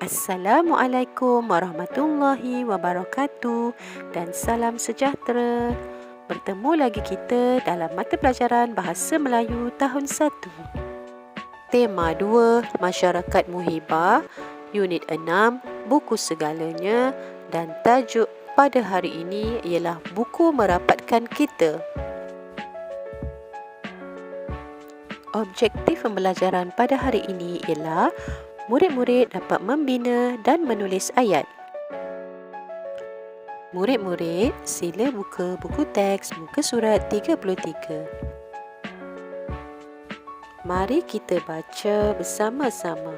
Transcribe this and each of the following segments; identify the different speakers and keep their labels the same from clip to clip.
Speaker 1: Assalamualaikum warahmatullahi wabarakatuh dan salam sejahtera. Bertemu lagi kita dalam mata pelajaran Bahasa Melayu tahun 1. Tema 2, Masyarakat Muhibah, Unit 6, Buku Segalanya, dan tajuk pada hari ini ialah Buku Merapatkan Kita. Objektif pembelajaran pada hari ini ialah murid-murid dapat membina dan menulis ayat. Murid-murid, sila buka buku teks muka surat 33. Mari kita baca bersama-sama.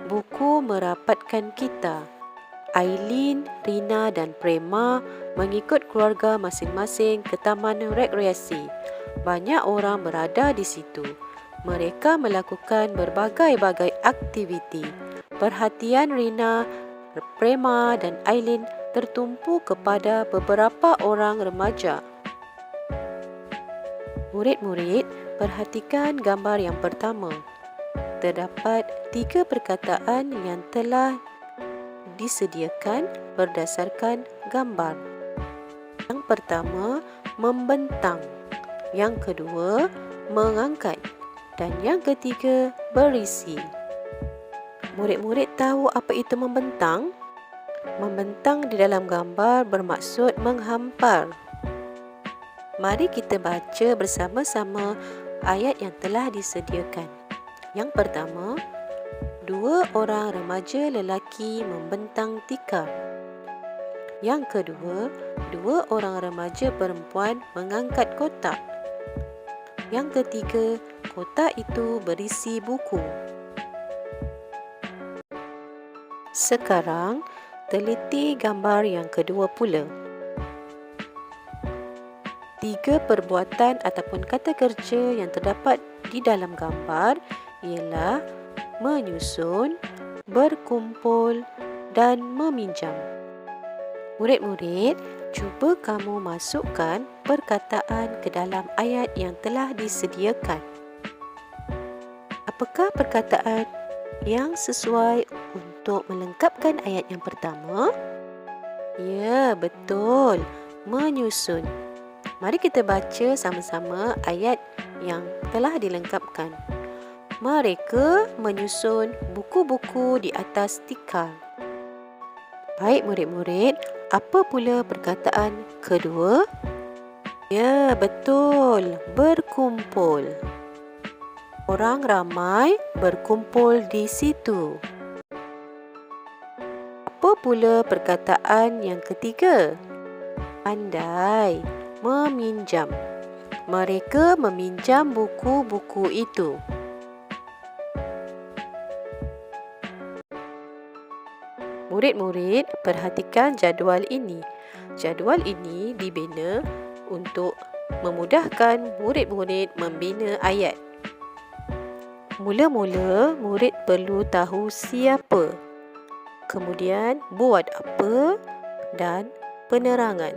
Speaker 1: Buku Merapatkan Kita. Aileen, Rina dan Prema mengikut keluarga masing-masing ke taman rekreasi. Banyak orang berada di situ. Mereka melakukan berbagai-bagai aktiviti. Perhatian Rina, Prema dan Aileen tertumpu kepada beberapa orang remaja. Murid-murid, perhatikan gambar yang pertama. Terdapat 3 perkataan yang telah disediakan berdasarkan gambar. Yang pertama, membentang. Yang kedua, mengangkat. Dan yang ketiga, berisi. Murid-murid tahu apa itu membentang? Membentang di dalam gambar bermaksud menghampar. Mari kita baca bersama-sama ayat yang telah disediakan. Yang pertama, 2 orang remaja lelaki membentang tikar. Yang kedua, 2 orang remaja perempuan mengangkat kotak. Yang ketiga, kotak itu berisi buku. Sekarang, teliti gambar yang kedua pula. 3 perbuatan ataupun kata kerja yang terdapat di dalam gambar ialah menyusun, berkumpul dan meminjam. Murid-murid, cuba kamu masukkan perkataan ke dalam ayat yang telah disediakan. Apakah perkataan yang sesuai untuk melengkapkan ayat yang pertama? Ya, betul. Menyusun. Mari kita baca sama-sama ayat yang telah dilengkapkan. Mereka menyusun buku-buku di atas tikar. Baik murid-murid, apa pula perkataan kedua? Ya, betul. Berkumpul. Orang ramai berkumpul di situ. Apa pula perkataan yang ketiga? Pandai. Meminjam. Mereka meminjam buku-buku itu. Murid-murid, perhatikan jadual ini. Jadual ini dibina untuk memudahkan murid-murid membina ayat. Mula-mula, murid perlu tahu siapa, kemudian buat apa dan penerangan.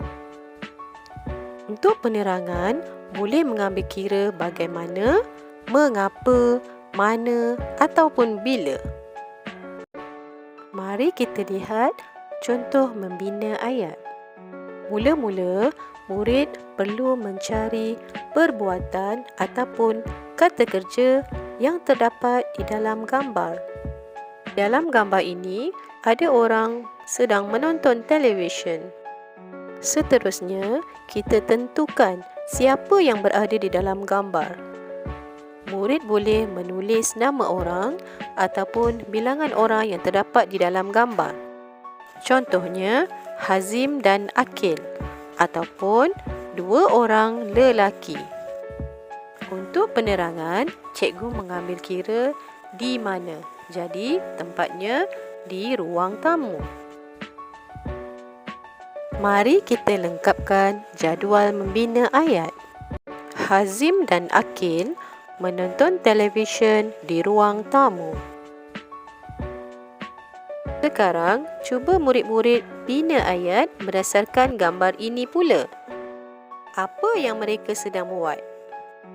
Speaker 1: Untuk penerangan, boleh mengambil kira bagaimana, mengapa, mana ataupun bila. Mari kita lihat contoh membina ayat. Mula-mula, murid perlu mencari perbuatan ataupun kata kerja yang terdapat di dalam gambar. Dalam gambar ini, ada orang sedang menonton televisyen. Seterusnya, kita tentukan siapa yang berada di dalam gambar. Murid boleh menulis nama orang ataupun bilangan orang yang terdapat di dalam gambar. Contohnya, Hazim dan Akil ataupun 2 orang lelaki. Untuk penerangan, cikgu mengambil kira di mana. Jadi, tempatnya di ruang tamu. Mari kita lengkapkan jadual membina ayat. Hazim dan Akil menonton televisyen di ruang tamu. Sekarang, cuba murid-murid bina ayat berdasarkan gambar ini pula. Apa yang mereka sedang buat?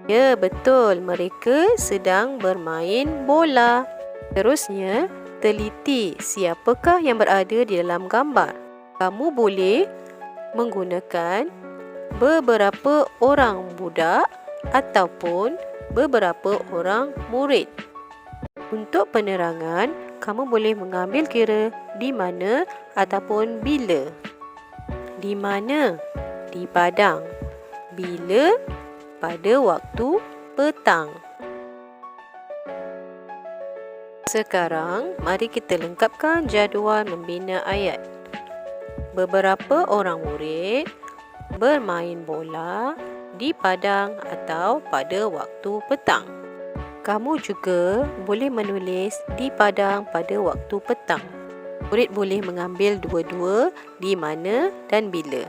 Speaker 1: Ya, betul. Mereka sedang bermain bola. Terusnya, teliti siapakah yang berada di dalam gambar. Kamu boleh menggunakan beberapa orang budak ataupun beberapa orang murid. Untuk penerangan, kamu boleh mengambil kira di mana ataupun bila. Di mana? Di padang. Bila? Pada waktu petang. Sekarang, mari kita lengkapkan jadual membina ayat. Beberapa orang murid bermain bola di padang atau pada waktu petang. Kamu juga boleh menulis di padang pada waktu petang. Murid boleh mengambil dua-dua di mana dan bila.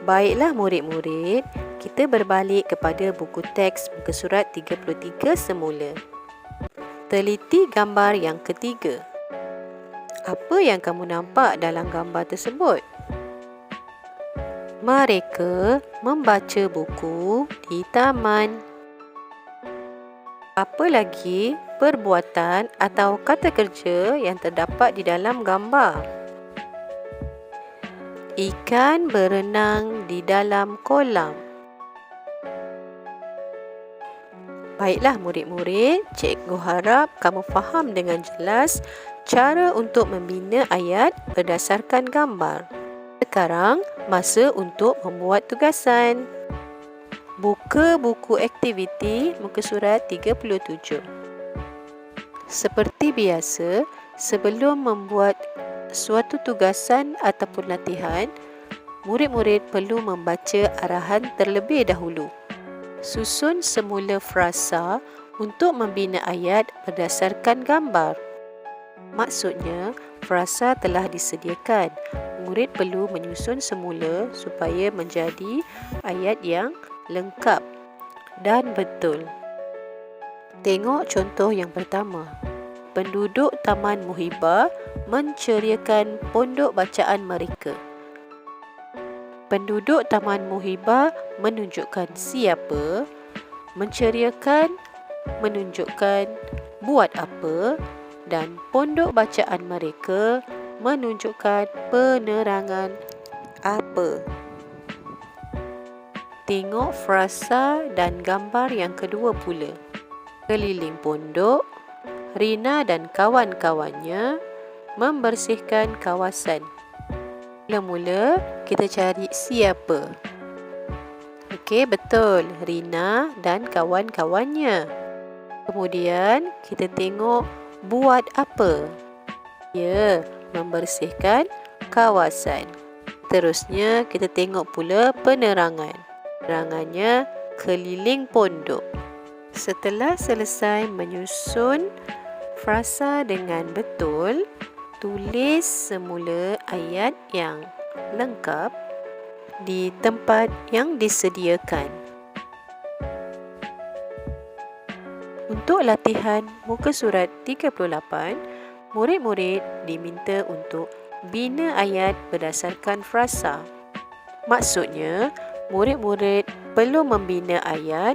Speaker 1: Baiklah murid-murid, kita berbalik kepada buku teks muka surat 33 semula. Teliti gambar yang ketiga. Apa yang kamu nampak dalam gambar tersebut? Mereka membaca buku di taman. Apa lagi perbuatan atau kata kerja yang terdapat di dalam gambar? Ikan berenang di dalam kolam. Baiklah murid-murid, cikgu harap kamu faham dengan jelas cara untuk membina ayat berdasarkan gambar. Sekarang, masa untuk membuat tugasan. Buka buku aktiviti muka surat 37. Seperti biasa, sebelum membuat suatu tugasan ataupun latihan, murid-murid perlu membaca arahan terlebih dahulu. Susun semula frasa untuk membina ayat berdasarkan gambar. Maksudnya, frasa telah disediakan. Murid perlu menyusun semula supaya menjadi ayat yang lengkap dan betul. Tengok contoh yang pertama. Penduduk Taman Muhibah menceriakan pondok bacaan mereka. Penduduk Taman Muhibah menunjukkan siapa, menceriakan, menunjukkan buat apa, dan pondok bacaan mereka menunjukkan penerangan apa. Tengok frasa dan gambar yang kedua pula. Keliling pondok, Rina dan kawan-kawannya membersihkan kawasan. Mula-mula kita cari siapa. Okey, betul. Rina dan kawan-kawannya. Kemudian kita tengok buat apa. Ya, membersihkan kawasan. Terusnya kita tengok pula penerangan. Penerangannya keliling pondok. Setelah selesai menyusun frasa dengan betul, tulis semula ayat yang lengkap di tempat yang disediakan. Untuk latihan muka surat 38, murid-murid diminta untuk bina ayat berdasarkan frasa. Maksudnya, murid-murid perlu membina ayat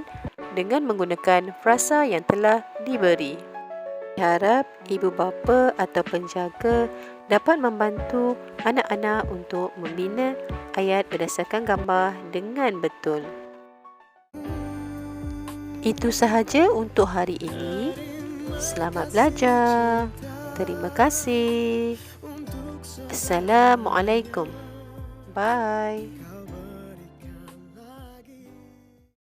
Speaker 1: dengan menggunakan frasa yang telah diberi. Harap ibu bapa atau penjaga dapat membantu anak-anak untuk membina ayat berdasarkan gambar dengan betul. Itu sahaja untuk hari ini. Selamat belajar. Terima kasih. Assalamualaikum. Bye.